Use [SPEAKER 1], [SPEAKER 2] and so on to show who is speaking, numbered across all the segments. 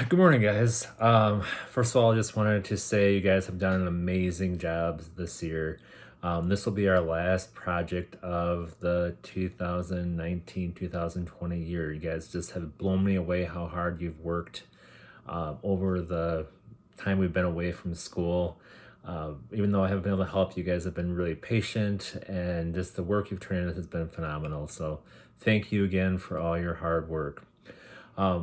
[SPEAKER 1] Good morning, guys. First of all, I just wanted to say you guys have done an amazing job this year. This will be our last project of the 2019-2020 year. You guys just have blown me away how hard you've worked over the time we've been away from school. Even though I haven't been able to help, you guys have been really patient, and just the work you've turned in has been phenomenal. So thank you again for all your hard work.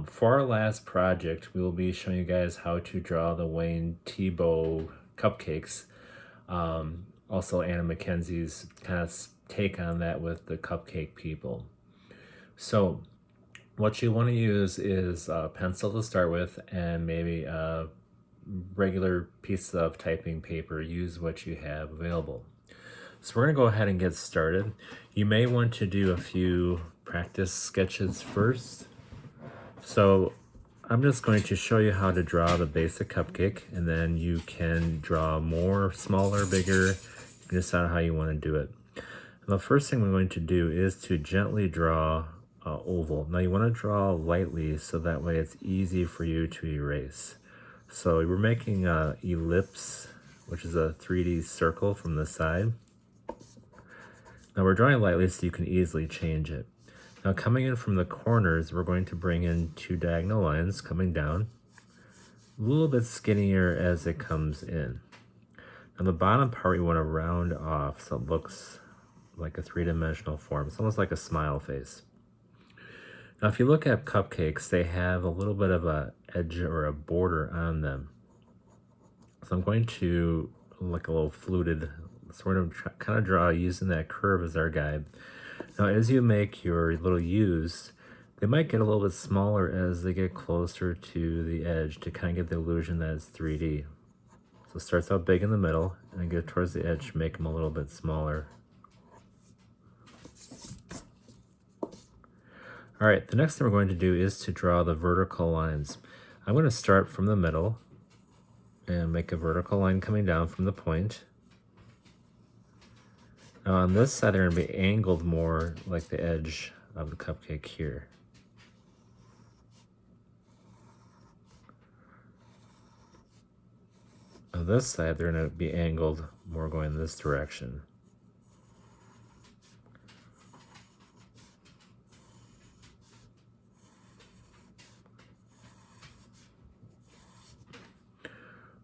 [SPEAKER 1] For our last project, we will be showing you guys how to draw the Wayne Thiebaud cupcakes. Also, Anna Mackenzie's kind of take on that with the cupcake people. So, what you want to use is a pencil to start with, and maybe a regular piece of typing paper. Use what you have available. So we're going to go ahead and get started. You may want to do a few practice sketches first. So I'm just going to show you how to draw the basic cupcake, and then you can draw more, smaller, bigger. You can decide how you want to do it. And the first thing we're going to do is to gently draw an oval. Now you want to draw lightly so that way it's easy for you to erase. So we're making an ellipse, which is a 3D circle from the side. Now we're drawing lightly so you can easily change it. Now coming in from the corners, we're going to bring in two diagonal lines coming down, a little bit skinnier as it comes in. On the bottom part, we want to round off so it looks like a three-dimensional form. It's almost like a smile face. Now if you look at cupcakes, they have a little bit of a edge or a border on them. So I'm going to, like a little fluted, sort of kind of draw using that curve as our guide. Now, as you make your little U's, they might get a little bit smaller as they get closer to the edge to kind of get the illusion that it's 3D. So it starts out big in the middle, and then get towards the edge, make them a little bit smaller. All right, the next thing we're going to do is to draw the vertical lines. I'm going to start from the middle and make a vertical line coming down from the point. Now on this side, they're going to be angled more like the edge of the cupcake here. On this side, they're going to be angled more going this direction.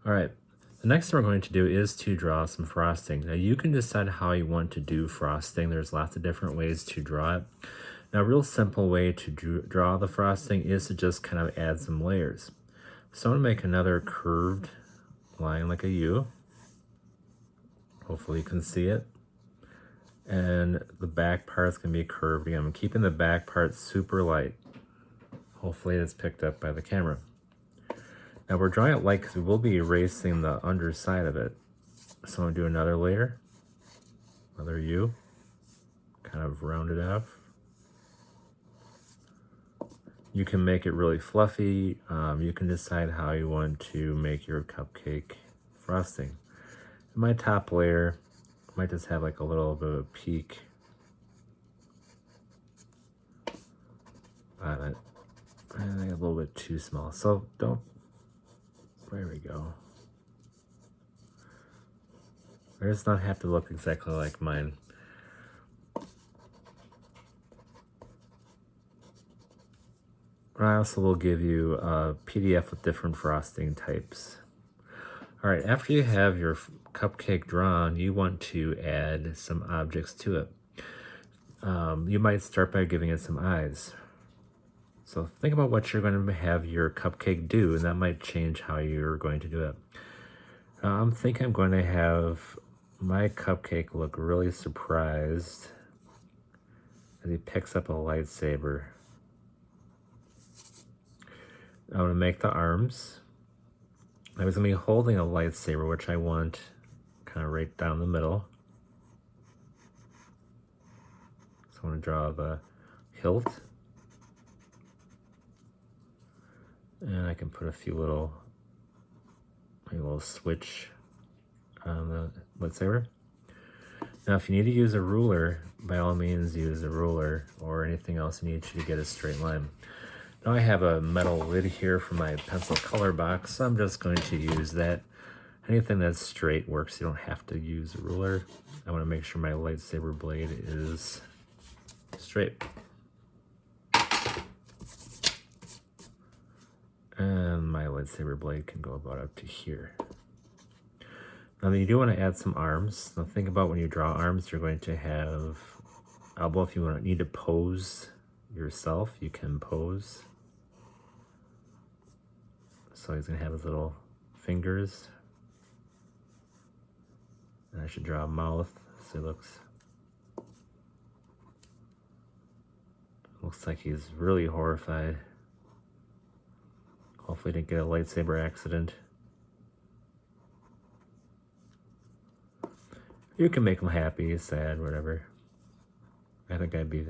[SPEAKER 1] All right. The next thing we're going to do is to draw some frosting. Now you can decide how you want to do frosting. There's lots of different ways to draw it. Now a real simple way to draw the frosting is to just kind of add some layers. So I'm going to make another curved line like a U. Hopefully you can see it. And the back part's going to be curved again. I'm keeping the back part super light. Hopefully it's picked up by the camera. Now we're drawing it light because we will be erasing the underside of it. So I'm going to do another layer, another U, kind of round it off. You can make it really fluffy. You can decide how you want to make your cupcake frosting. In my top layer, I might just have like a little bit of a peak on it. I think a little bit too small. So don't. There we go. It does not have to look exactly like mine. I also will give you a PDF with different frosting types. All right, after you have your cupcake drawn, you want to add some objects to it. You might start by giving it some eyes. So think about what you're going to have your cupcake do, and that might change how you're going to do it. I'm thinking I'm going to have my cupcake look really surprised as he picks up a lightsaber. I'm going to make the arms. I was going to be holding a lightsaber, which I want kind of right down the middle. So I'm going to draw the hilt. And I can put a few little, maybe a little switch on the lightsaber. Now, if you need to use a ruler, by all means use a ruler or anything else you need to get a straight line. Now I have a metal lid here for my pencil color box, so I'm just going to use that. Anything that's straight works. You don't have to use a ruler. I want to make sure my lightsaber blade is straight. And my lightsaber blade can go about up to here. Now you do want to add some arms. Now think about when you draw arms, you're going to have elbow. If you need to pose yourself, you can pose. So he's going to have his little fingers. And I should draw a mouth so he looks like he's really horrified. Hopefully didn't get a lightsaber accident. You can make him happy, sad, whatever. I think I'd be...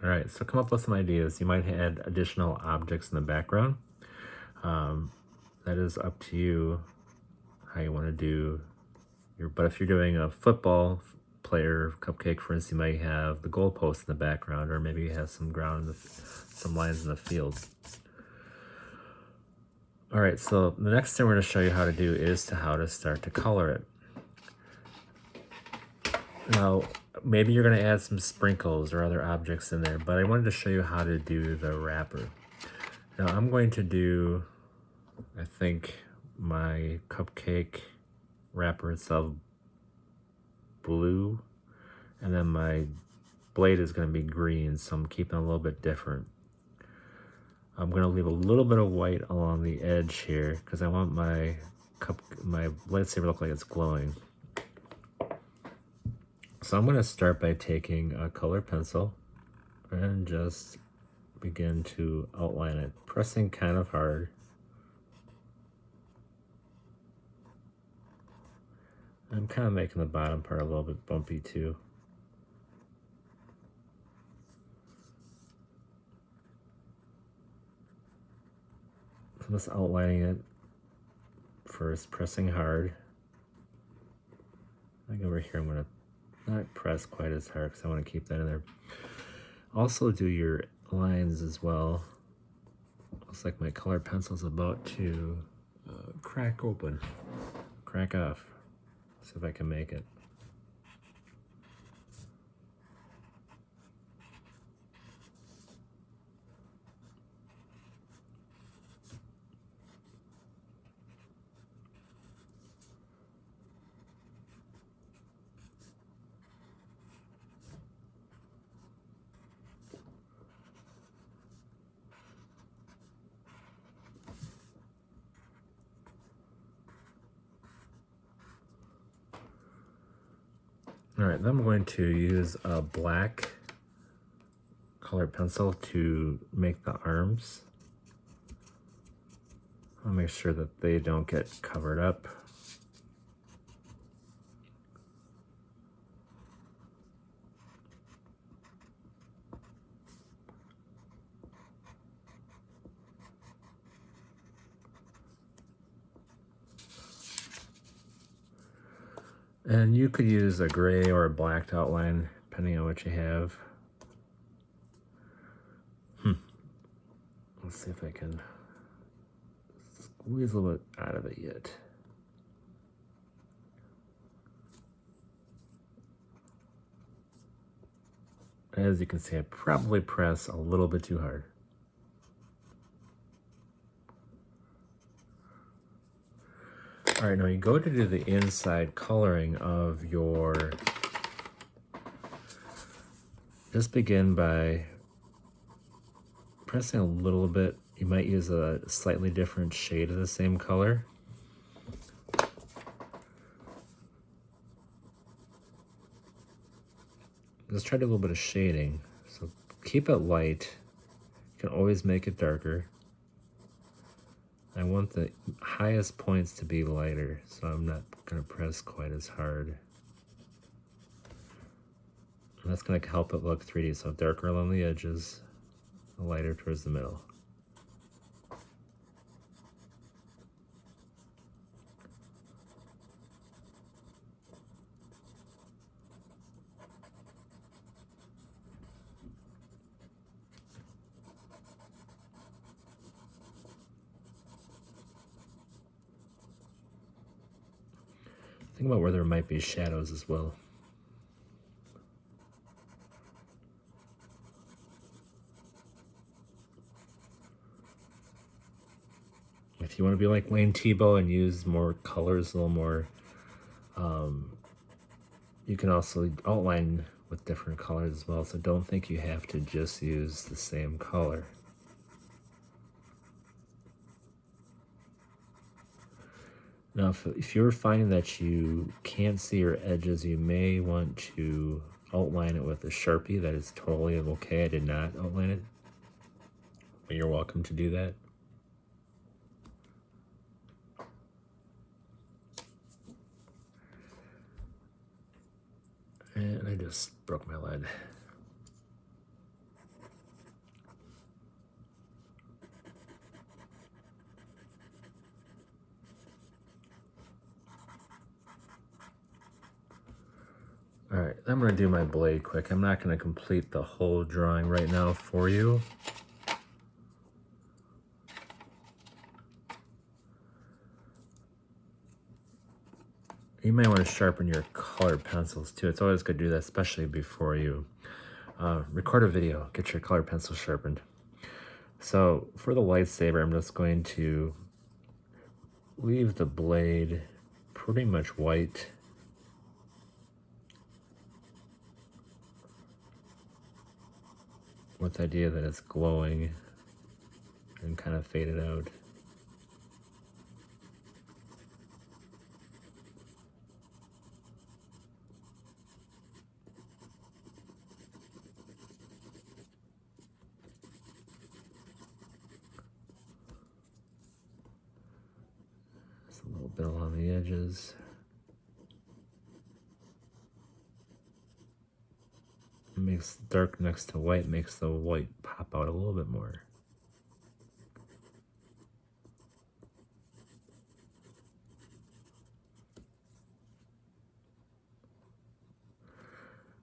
[SPEAKER 1] Alright, so come up with some ideas. You might add additional objects in the background. That is up to you how you want to do your... But if you're doing a football player cupcake, for instance, you might have the goalpost in the background, or maybe you have some ground, some lines in the field. Alright, so the next thing we're going to show you how to do is how to start to color it. Now, maybe you're going to add some sprinkles or other objects in there, but I wanted to show you how to do the wrapper. Now, I'm going to do, I think, my cupcake wrapper itself blue, and then my blade is going to be green, so I'm keeping it a little bit different. I'm going to leave a little bit of white along the edge here because I want my lightsaber to look like it's glowing. So I'm going to start by taking a color pencil and just begin to outline it, pressing kind of hard. I'm kind of making the bottom part a little bit bumpy too. So I'm just outlining it first, pressing hard. I think over here I'm going to not press quite as hard because I want to keep that in there. Also do your lines as well. Looks like my color pencil's about to crack off. See if I can make it. All right, then I'm going to use a black colored pencil to make the arms. I'll make sure that they don't get covered up. And you could use a gray or a black outline, depending on what you have. Let's see if I can squeeze a little bit out of it yet. As you can see, I probably press a little bit too hard. All right, now you go to do the inside coloring of your, just begin by pressing a little bit. You might use a slightly different shade of the same color. Just try to do a little bit of shading. So keep it light. You can always make it darker. I want the highest points to be lighter, so I'm not going to press quite as hard. And that's going to help it look 3D, so darker along the edges, lighter towards the middle. Think about where there might be shadows as well. If you want to be like Wayne Thiebaud and use more colors, a little more, you can also outline with different colors as well. So don't think you have to just use the same color. Now, if you're finding that you can't see your edges, you may want to outline it with a Sharpie. That is totally okay. I did not outline it, but you're welcome to do that. And I just broke my lead. All right, I'm gonna do my blade quick. I'm not gonna complete the whole drawing right now for you. You may want to sharpen your colored pencils too. It's always good to do that, especially before you record a video. Get your colored pencil sharpened. So for the lightsaber, I'm just going to leave the blade pretty much white. With the idea that it's glowing and kind of faded out. Just a little bit along the edges. It makes dark next to white, makes the white pop out a little bit more.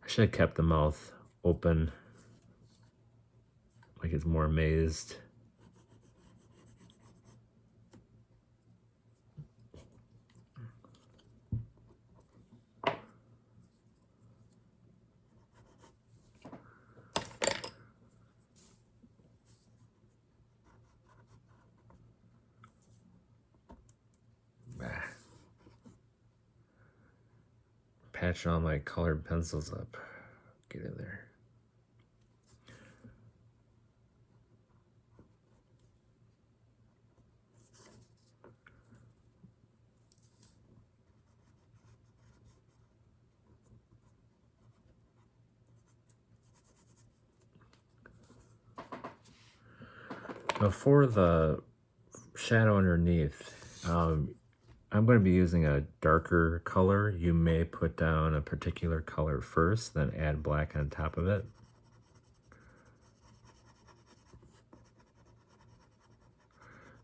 [SPEAKER 1] I should have kept the mouth open, like it's more amazed. Patch all my colored pencils up. Get in there. Now for the shadow underneath, I'm going to be using a darker color. You may put down a particular color first, then add black on top of it.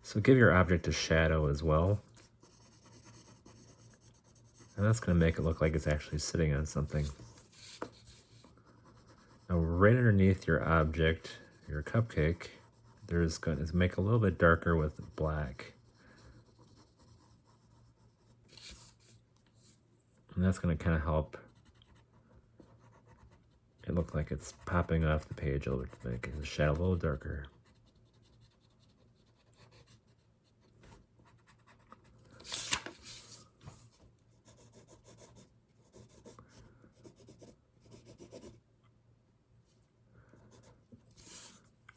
[SPEAKER 1] So give your object a shadow as well. And that's going to make it look like it's actually sitting on something. Now right underneath your object, your cupcake, there's going to make a little bit darker with black. And that's going to kind of help it look like it's popping off the page a little bit, make the shadow a little darker.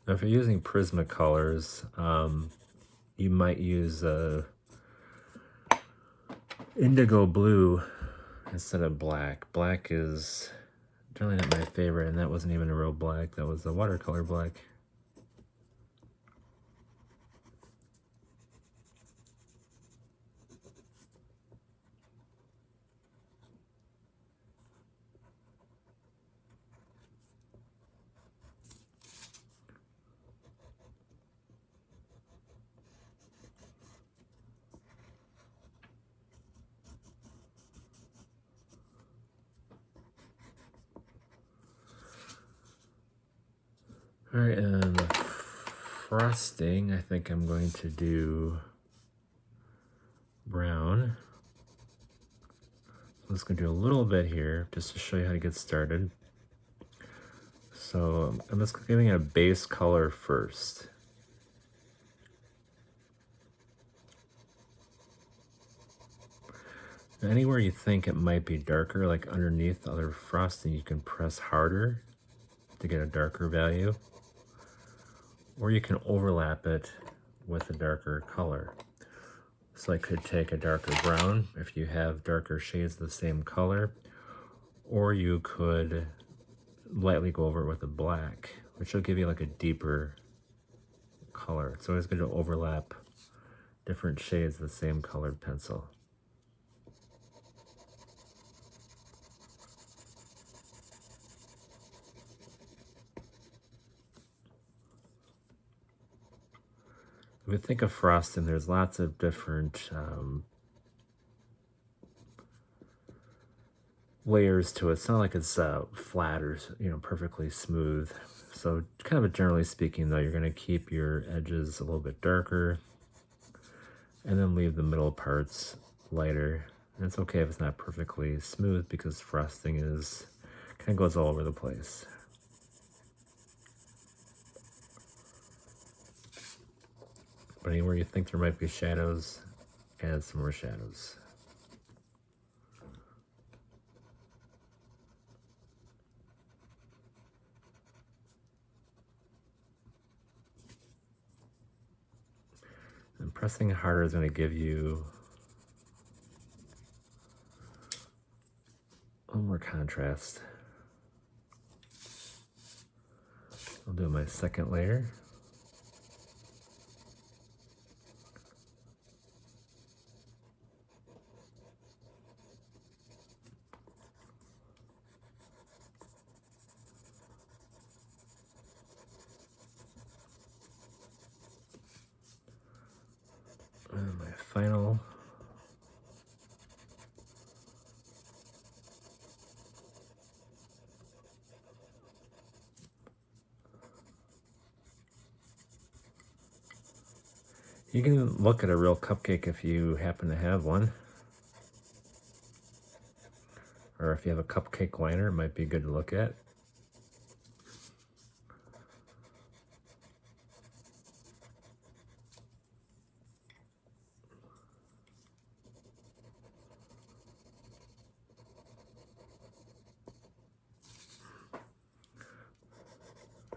[SPEAKER 1] Now if you're using Prismacolors, you might use indigo blue instead of black. Black is generally not my favorite, and that wasn't even a real black. That was a watercolor black. All right, and the frosting, I think I'm going to do brown. just going to do a little bit here just to show you how to get started. So I'm just giving it a base color first. Anywhere you think it might be darker, like underneath other frosting, you can press harder to get a darker value, or you can overlap it with a darker color. So I could take a darker brown if you have darker shades of the same color, or you could lightly go over it with a black, which will give you like a deeper color. It's always good to overlap different shades of the same colored pencil. If you think of frosting, there's lots of different layers to it. It's not like it's flat or perfectly smooth. So kind of generally speaking, though, you're going to keep your edges a little bit darker and then leave the middle parts lighter. And it's okay if it's not perfectly smooth because frosting is kind of goes all over the place. But anywhere you think there might be shadows, add some more shadows. And pressing harder is going to give you a little more contrast. I'll do my second layer. And my final. You can look at a real cupcake if you happen to have one. Or if you have a cupcake liner, it might be good to look at.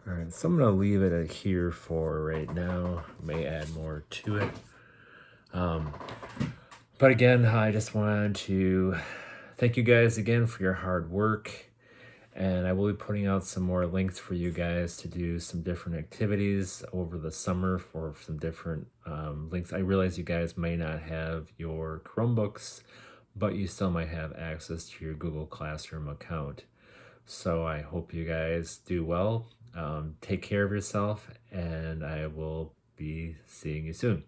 [SPEAKER 1] All right, so I'm gonna leave it at here for right now. May add more to it. But again, I just wanted to thank you guys again for your hard work. And I will be putting out some more links for you guys to do some different activities over the summer for some different links. I realize you guys may not have your Chromebooks, but you still might have access to your Google Classroom account. So I hope you guys do well. Take care of yourself, and I will be seeing you soon.